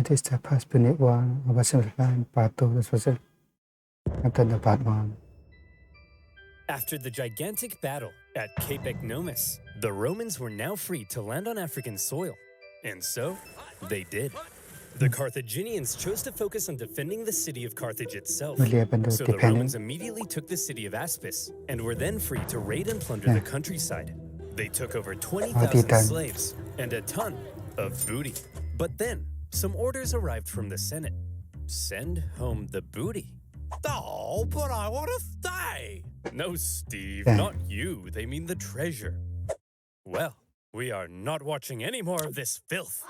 That is the Firstpunicwar, OverSimplified, Part 2. This was it. After the Part 1. After the gigantic battle at Cape Ecnomus, the Romans were now free to land on African soil. And so, they did. The Carthaginians chose to focus on defending the city of Carthage itself. So the Romans immediately took the city of Aspis and were then free to raid and plunder the countryside. They took over 20,000 slaves and a ton of booty. But then, some orders arrived from the Senate. Send home the booty. Oh, but I want to stay. No, Steve, not you. They mean the treasure. Well, we are not watching any more of this filth.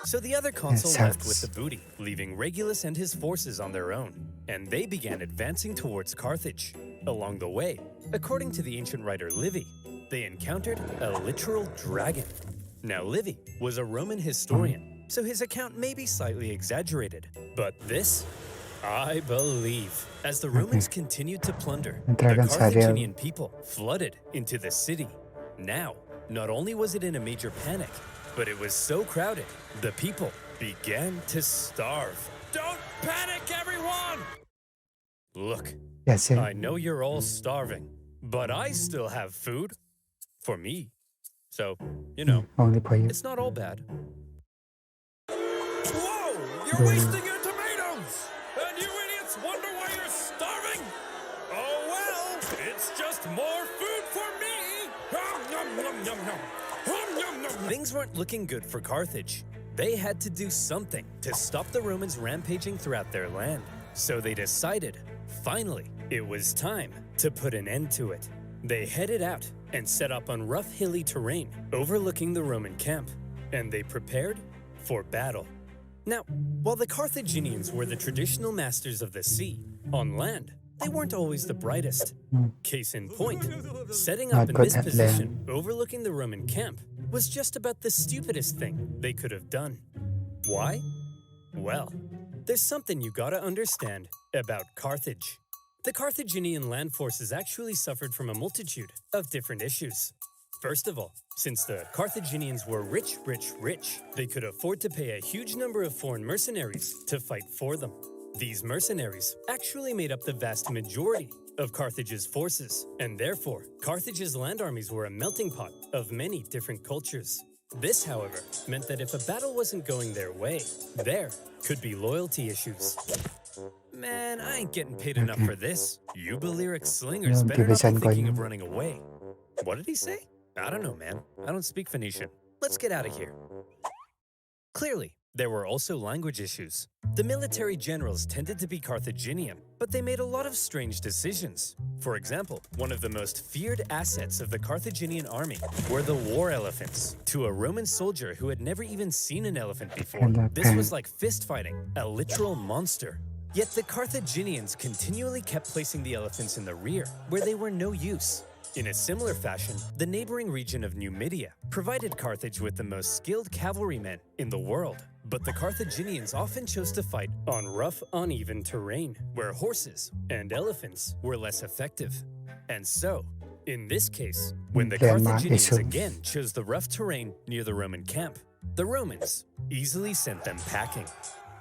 So the other consul left with the booty, leaving Regulus and his forces on their own, and they began advancing towards Carthage. Along the way, according to the ancient writer Livy, they encountered a literal dragon. Now, Livy was a Roman historian, so his account may be slightly exaggerated. But this, I believe, as the Romans continued to plunder, the Carthaginian people flooded into the city. Now, not only was it in a major panic, but it was so crowded, the people began to starve. Don't panic, everyone! Look, I know you're all starving, but I still have food for me. So, you know, it's not all bad. Whoa! You're wasting your tomatoes! And you idiots wonder why you're starving? Oh well, it's just more food for me! Nom, nom, nom, nom. Things weren't looking good for Carthage. They had to do something to stop the Romans rampaging throughout their land. So they decided, finally, it was time to put an end to it. They headed out and set up on rough hilly terrain overlooking the Roman camp, and they prepared for battle. Now, while the Carthaginians were the traditional masters of the sea, on land, they weren't always the brightest. Case in point, setting up in this position overlooking the Roman camp was just about the stupidest thing they could have done. Why? Well, there's something you gotta understand about Carthage. The Carthaginian land forces actually suffered from a multitude of different issues. First of all, since the Carthaginians were rich, they could afford to pay a huge number of foreign mercenaries to fight for them. These mercenaries actually made up the vast majority of Carthage's forces, and therefore, Carthage's land armies were a melting pot of many different cultures. This, however, meant that if a battle wasn't going their way, there could be loyalty issues. Man, I ain't getting paid enough for this. You Balearic slingers better not be thinking of running away. What did he say? I don't know, man. I don't speak Phoenician. Let's get out of here. Clearly, there were also language issues. The military generals tended to be Carthaginian, but they made a lot of strange decisions. For example, one of the most feared assets of the Carthaginian army were the war elephants. To a Roman soldier who had never even seen an elephant before, this was like fist fighting, a literal monster. Yet the Carthaginians continually kept placing the elephants in the rear, where they were no use. In a similar fashion, the neighboring region of Numidia provided Carthage with the most skilled cavalrymen in the world. But the Carthaginians often chose to fight on rough, uneven terrain, where horses and elephants were less effective. And so, in this case, when the Carthaginians again chose the rough terrain near the Roman camp, the Romans easily sent them packing.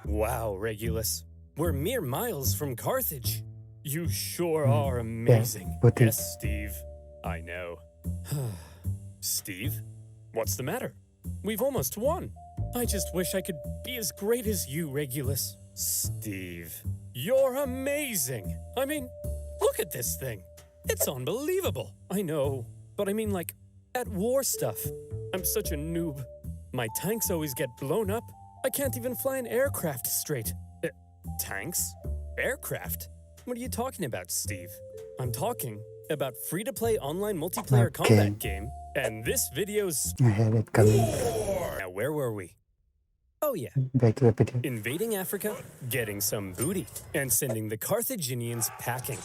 Wow, Regulus, we're mere miles from Carthage. You sure are amazing. Yes, Steve, I know. Steve, what's the matter? We've almost won. I just wish I could be as great as you, Regulus. Steve, you're amazing. I mean, look at this thing. It's unbelievable. I know, but I mean like, at war stuff. I'm such a noob. My tanks always get blown up. I can't even fly an aircraft straight. Tanks? Aircraft? What are you talking about, Steve? I'm talking about free-to-play online multiplayer combat game, and this video's war. Now, where were we? Oh yeah, invading Africa, getting some booty, and sending the Carthaginians packing.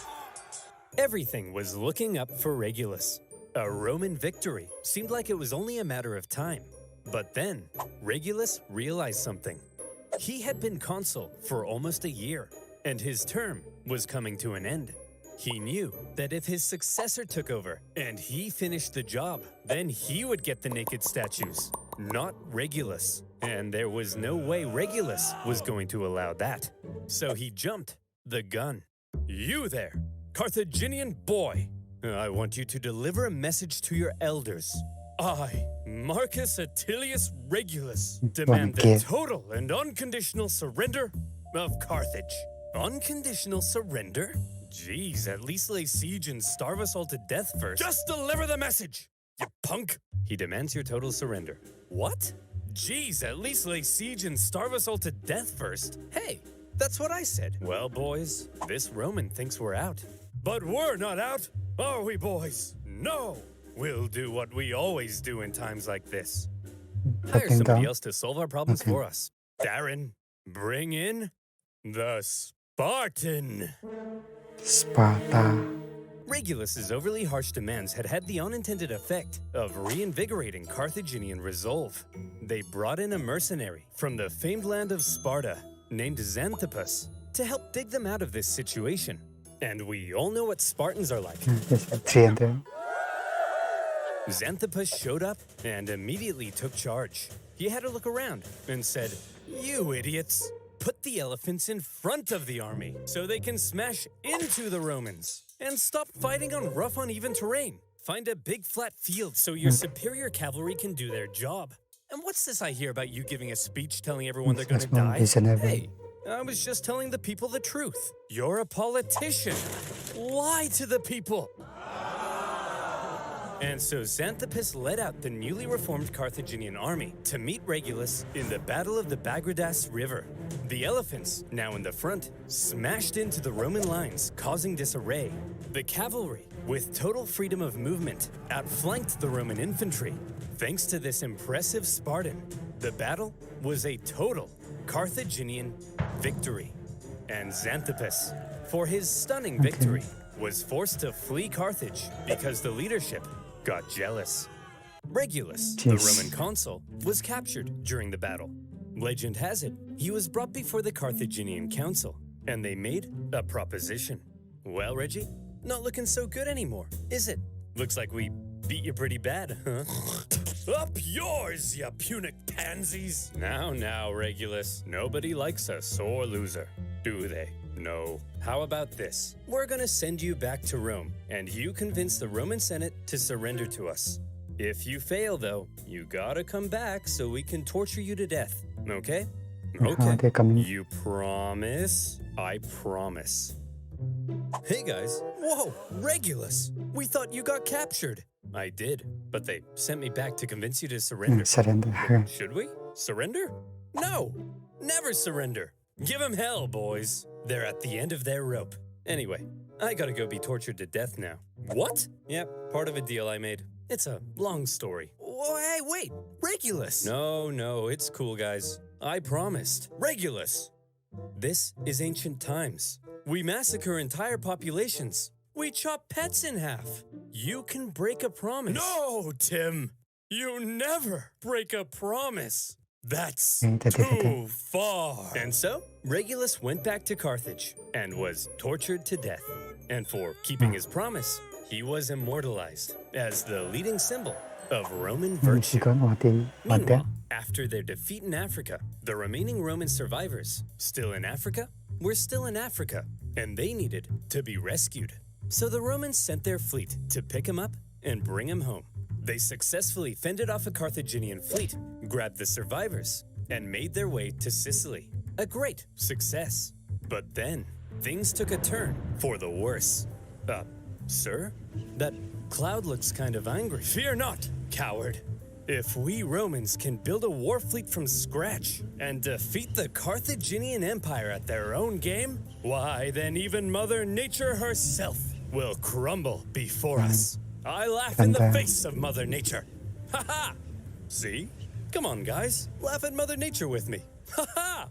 Everything was looking up for Regulus. A Roman victory seemed like it was only a matter of time. But then, Regulus realized something. He had been consul for almost a year, and his term was coming to an end. He knew that if his successor took over and he finished the job, then he would get the naked statues. not Regulus. And there was no way Regulus was going to allow that. So he jumped the gun. You there, Carthaginian boy. I want you to deliver a message to your elders. I, Marcus Attilius Regulus, demand the total and unconditional surrender of Carthage. Unconditional surrender? Jeez, at least lay siege and starve us all to death first. Just deliver the message, you punk! He demands your total surrender. What? Jeez, at least lay siege and starve us all to death first. Hey, that's what I said. Well, boys, this Roman thinks we're out. But we're not out, are we, boys? No! We'll do what we always do in times like this. Hire somebody else to solve our problems for us. Darren, bring in the Spartan. Sparta. Regulus's overly harsh demands had the unintended effect of reinvigorating Carthaginian resolve. They brought in a mercenary from the famed land of Sparta named Xanthippus to help dig them out of this situation. And we all know what Spartans are like. 300. Xanthippus showed up and immediately took charge. He had a look around and said, "You idiots, put the elephants in front of the army so they can smash into the Romans and stop fighting on rough, uneven terrain. Find a big flat field so your superior cavalry can do their job. And what's this I hear about you giving a speech telling everyone they're gonna die? Hey, I was just telling the people the truth. You're a politician. Lie to the people." And so Xanthippus led out the newly reformed Carthaginian army to meet Regulus in the Battle of the Bagridas River. The elephants, now in the front, smashed into the Roman lines, causing disarray. The cavalry, with total freedom of movement, outflanked the Roman infantry. Thanks to this impressive Spartan, the battle was a total Carthaginian victory. And Xanthippus, for his stunning victory, was forced to flee Carthage because the leadership got jealous. Regulus, the Roman consul, was captured during the battle. Legend has it, he was brought before the Carthaginian council, and they made a proposition. Well, Reggie, not looking so good anymore, is it? Looks like we beat you pretty bad, huh? Up yours, you Punic pansies! Now, Regulus, nobody likes a sore loser, do they? No. How about this? We're gonna send you back to Rome, and you convince the Roman Senate to surrender to us. If you fail, though, you gotta come back so we can torture you to death, okay? Okay. You promise? I promise. Hey guys. Whoa, Regulus! We thought you got captured. I did, but they sent me back to convince you to surrender. Surrender. Should we? Surrender? No! Never surrender! Give them hell, boys. They're at the end of their rope. Anyway, I gotta go be tortured to death now. What? Yep, part of a deal I made. It's a long story. Oh, hey, wait! Regulus! No, it's cool, guys. I promised. Regulus! This is ancient times. We massacre entire populations. We chop pets in half. You can break a promise. No, Tim! You never break a promise. That's too far. And so, Regulus went back to Carthage and was tortured to death. And for keeping his promise, he was immortalized as the leading symbol of Roman virtue. Meanwhile, after their defeat in Africa, the remaining Roman survivors, still in Africa, were still in Africa, and they needed to be rescued. So the Romans sent their fleet to pick him up and bring him home. They successfully fended off a Carthaginian fleet, grabbed the survivors, and made their way to Sicily. A great success. But then, things took a turn for the worse. Sir? That cloud looks kind of angry. Fear not, coward. If we Romans can build a war fleet from scratch and defeat the Carthaginian Empire at their own game, why, then even Mother Nature herself will crumble before us. I laugh in the face of Mother Nature. Ha ha! See? Come on, guys. Laugh at Mother Nature with me. Ha ha!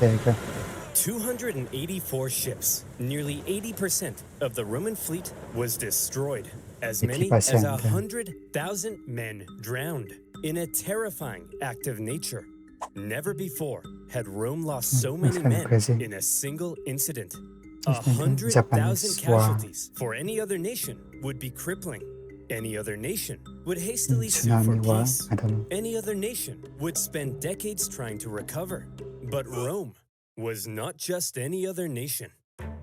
There you go. 284 ships, nearly 80% of the Roman fleet was destroyed. As many as 100,000 men drowned in a terrifying act of nature. Never before had Rome lost so many men in a single incident. Japanese 100,000 war. casualties for any other nation would be crippling. Any other nation would hastily sue for Tsunami war. peace. I don't know. Any other nation would spend decades trying to recover. But Rome was not just any other nation.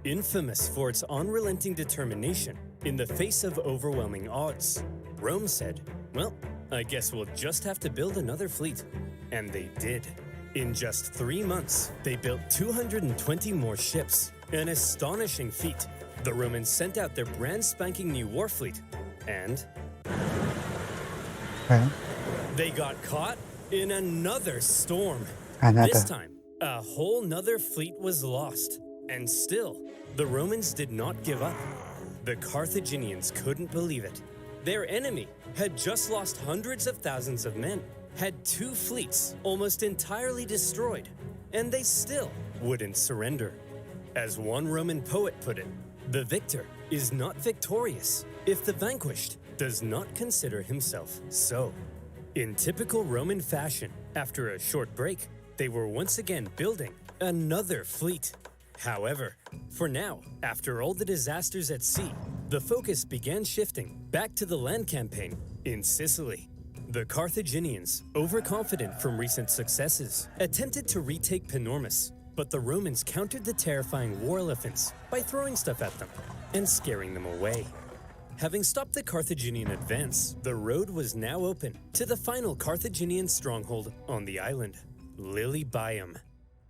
Infamous for its unrelenting determination in the face of overwhelming odds, Rome said, well, I guess we'll just have to build another fleet. And they did. In just 3 months, they built 220 more ships. An astonishing feat. The Romans sent out their brand spanking new war fleet. And Well, they got caught in another storm. another. This time, a whole nother fleet was lost. And still, the Romans did not give up. The Carthaginians couldn't believe it. Their enemy had just lost hundreds of thousands of men, had 2 fleets almost entirely destroyed, and they still wouldn't surrender. As one Roman poet put it, the victor is not victorious if the vanquished does not consider himself so. In typical Roman fashion, after a short break, they were once again building another fleet. However, for now, after all the disasters at sea, the focus began shifting back to the land campaign in Sicily. The Carthaginians, overconfident from recent successes, attempted to retake Panormus, but the Romans countered the terrifying war elephants by throwing stuff at them and scaring them away. Having stopped the Carthaginian advance, the road was now open to the final Carthaginian stronghold on the island, Lilybaeum.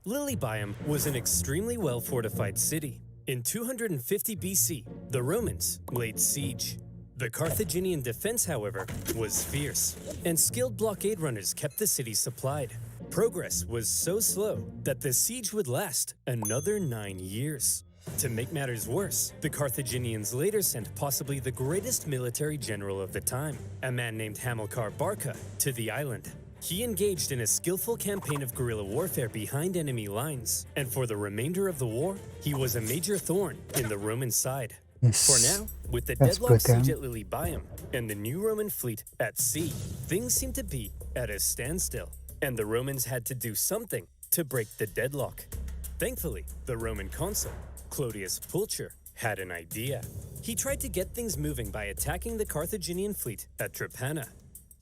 Lilybaeum was an extremely well-fortified city. In 250 BC, the Romans laid siege. The Carthaginian defense, however, was fierce, and skilled blockade runners kept the city supplied. Progress was so slow that the siege would last another 9 years. To make matters worse, the Carthaginians later sent possibly the greatest military general of the time, a man named Hamilcar Barca, to the island. He engaged in a skillful campaign of guerrilla warfare behind enemy lines, and for the remainder of the war, he was a major thorn in the Roman side. Yes. For now, with the That's deadlocked brutal. siege at Lilybaeum and the new Roman fleet at sea, things seemed to be at a standstill, and the Romans had to do something to break the deadlock. Thankfully, the Roman consul, Clodius Pulcher, had an idea. He tried to get things moving by attacking the Carthaginian fleet at Trapana.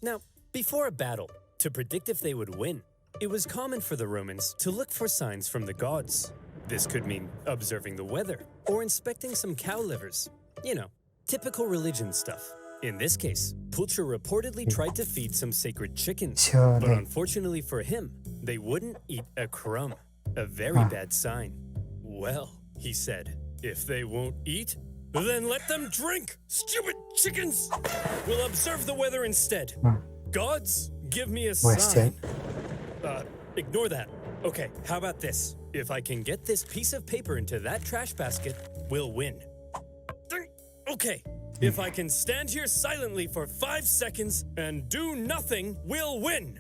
Now, before a battle, to predict if they would win, it was common for the Romans to look for signs from the gods. This could mean observing the weather or inspecting some cow livers. You know, typical religion stuff. In this case, Pulcher reportedly tried to feed some sacred chickens, Sure. but unfortunately for him, they wouldn't eat a crumb. A very bad sign. Well, he said, if they won't eat, then let them drink, stupid chickens! We'll observe the weather instead. Gods, give me a What's sign. Ignore that. Okay, how about this? If I can get this piece of paper into that trash basket, we'll win. Okay, if I can stand here silently for 5 seconds and do nothing, we'll win.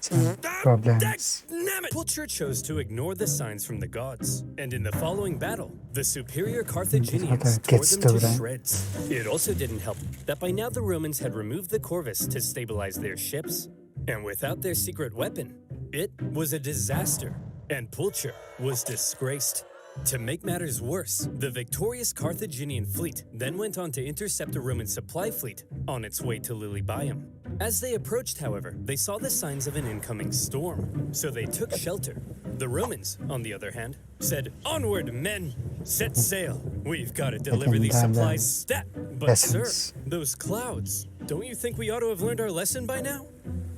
Some problems. Damn it! Pulcher chose to ignore the signs from the gods, and in the following battle, the superior Carthaginians Okay, tore them to student. shreds. It also didn't help that by now the Romans had removed the corvus to stabilize their ships, and without their secret weapon, it was a disaster, and Pulcher was disgraced. To make matters worse, the victorious Carthaginian fleet then went on to intercept a Roman supply fleet on its way to Lilybaeum. As they approached, however, they saw the signs of an incoming storm, so they took shelter. The Romans, on the other hand, said, "Onward, men! Set sail! We've got to deliver these supplies stat!" But sir, Lessons. those clouds, don't you think we ought to have learned our lesson by now?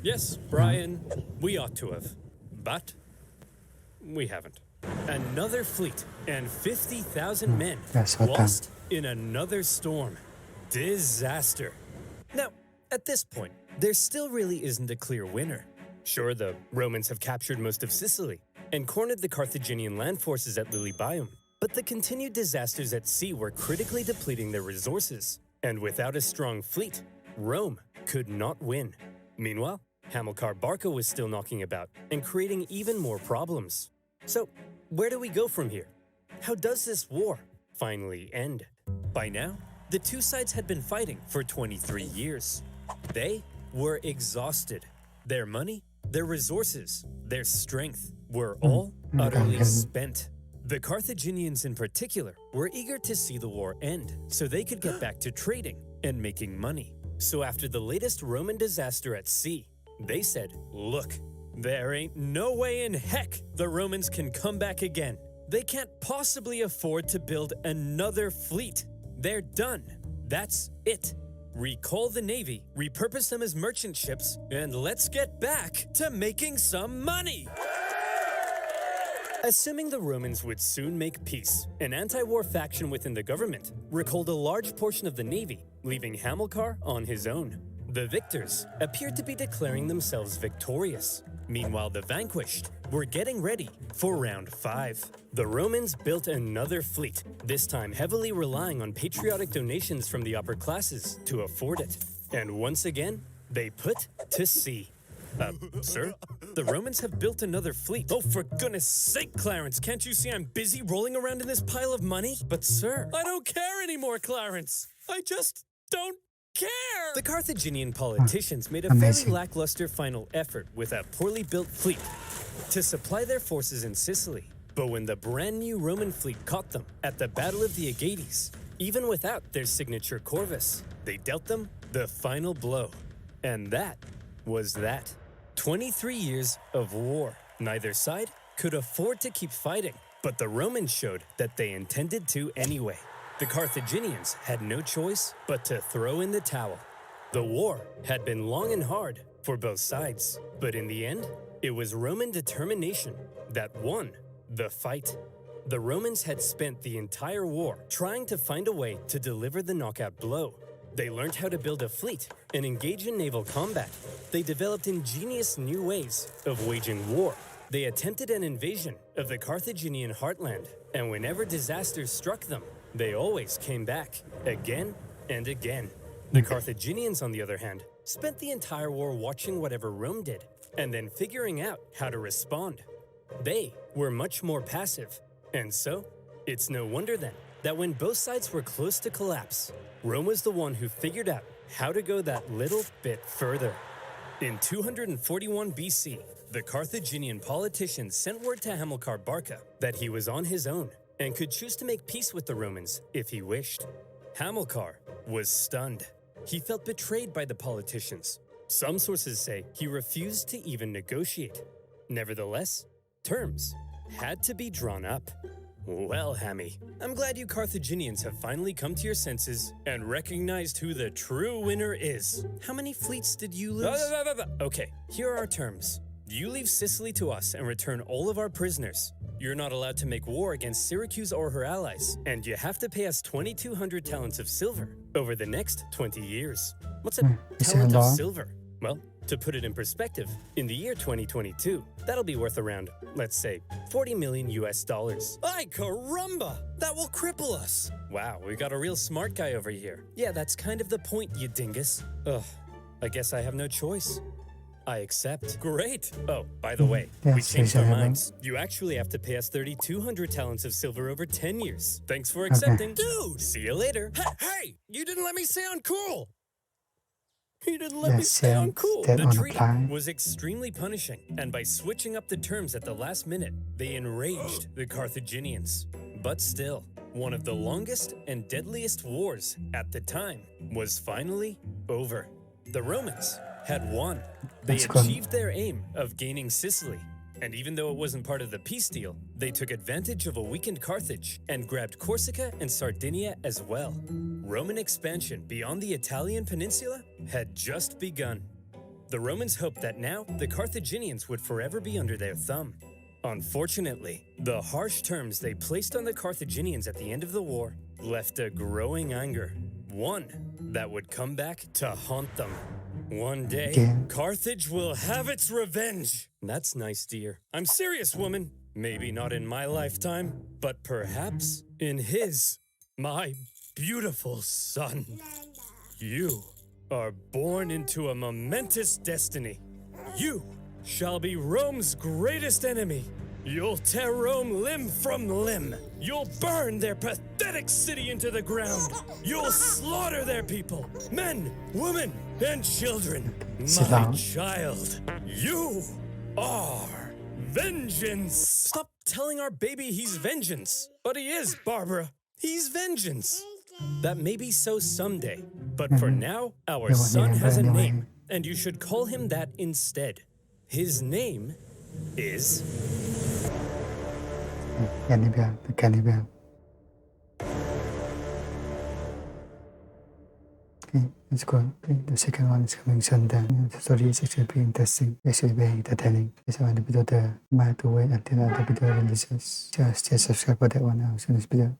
Yes, Brian, we ought to have. But we haven't. Another fleet and 50,000 men That's what lost in another storm. Disaster. Now, at this point, there still really isn't a clear winner. Sure, the Romans have captured most of Sicily and cornered the Carthaginian land forces at Lilybaeum, but the continued disasters at sea were critically depleting their resources, and without a strong fleet, Rome could not win. Meanwhile, Hamilcar Barca was still knocking about and creating even more problems. So, where do we go from here? How does this war finally end? By now, the two sides had been fighting for 23 years. They were exhausted. Their money, their resources, their strength were all utterly spent. The Carthaginians in particular were eager to see the war end so they could get back to trading and making money. So after the latest Roman disaster at sea, they said, look, there ain't no way in heck the Romans can come back again. They can't possibly afford to build another fleet. They're done. That's it. Recall the navy, repurpose them as merchant ships, and let's get back to making some money. Assuming the Romans would soon make peace, an anti-war faction within the government recalled a large portion of the navy, leaving Hamilcar on his own. The victors appeared to be declaring themselves victorious. Meanwhile, the vanquished were getting ready for round 5. The Romans built another fleet, this time heavily relying on patriotic donations from the upper classes to afford it. And once again, they put to sea. Sir? The Romans have built another fleet. Oh, for goodness sake, Clarence, can't you see I'm busy rolling around in this pile of money? But sir, I don't care anymore, Clarence. I just don't care. The Carthaginian politicians made a fairly Amazing. lackluster final effort with a poorly built fleet to supply their forces in Sicily. But when the brand new Roman fleet caught them at the Battle of the Aegates, even without their signature corvus, they dealt them the final blow. And that was that. 23 years of war. Neither side could afford to keep fighting, but the Romans showed that they intended to anyway. The Carthaginians had no choice but to throw in the towel. The war had been long and hard for both sides, but in the end, it was Roman determination that won the fight. The Romans had spent the entire war trying to find a way to deliver the knockout blow. They learned how to build a fleet and engage in naval combat. They developed ingenious new ways of waging war. They attempted an invasion of the Carthaginian heartland, and whenever disasters struck them, they always came back, again and again. The Carthaginians, on the other hand, spent the entire war watching whatever Rome did, and then figuring out how to respond. They were much more passive, and so, it's no wonder then that when both sides were close to collapse, Rome was the one who figured out how to go that little bit further. In 241 BC, the Carthaginian politicians sent word to Hamilcar Barca that he was on his own and could choose to make peace with the Romans if he wished. Hamilcar was stunned. He felt betrayed by the politicians. Some sources say he refused to even negotiate. Nevertheless, terms had to be drawn up. Well, Hammy, I'm glad you Carthaginians have finally come to your senses and recognized who the true winner is. How many fleets did you lose? Okay, here are our terms. You leave Sicily to us and return all of our prisoners. You're not allowed to make war against Syracuse or her allies, and you have to pay us 2,200 talents of silver over the next 20 years. What's a talent of silver? Well, to put it in perspective, in the year 2022, that'll be worth around, let's say, $40 million US. Ay caramba! That will cripple us! Wow, we got a real smart guy over here. Yeah, that's kind of the point, you dingus. Ugh, I guess I have no choice. I accept. Great! Oh, by the way, we changed our minds. You actually have to pay us 3,200 talents of silver over 10 years. Thanks for accepting. Dude! See you later. Hey! You didn't let me say uncool! He didn't let me stay on cool. The treaty was extremely punishing, and by switching up the terms at the last minute, they enraged the Carthaginians. But still, one of the longest and deadliest wars at the time was finally over. The Romans had won. They achieved their aim of gaining Sicily. And even though it wasn't part of the peace deal, they took advantage of a weakened Carthage and grabbed Corsica and Sardinia as well. Roman expansion beyond the Italian peninsula had just begun. The Romans hoped that now the Carthaginians would forever be under their thumb. Unfortunately, the harsh terms they placed on the Carthaginians at the end of the war left a growing anger, one that would come back to haunt them. One day, Carthage will have its revenge. That's nice, dear. I'm serious, woman. Maybe not in my lifetime, but perhaps in his. My beautiful son. You are born into a momentous destiny. You shall be Rome's greatest enemy. You'll tear Rome limb from limb. You'll burn their pathetic city into the ground. You'll slaughter their people, men, women, and children. My child, you are vengeance. Stop telling our baby he's vengeance. But he is, Barbara. He's vengeance. That may be so someday, but for now, our son has a name, and you should call him that instead. His name is... Cannibal, the cannibal. Okay, let's go. The second one is coming soon then. The story is actually pretty interesting. Actually very entertaining. Just want the video to wait until the video releases. Just subscribe for that one now as soon as video.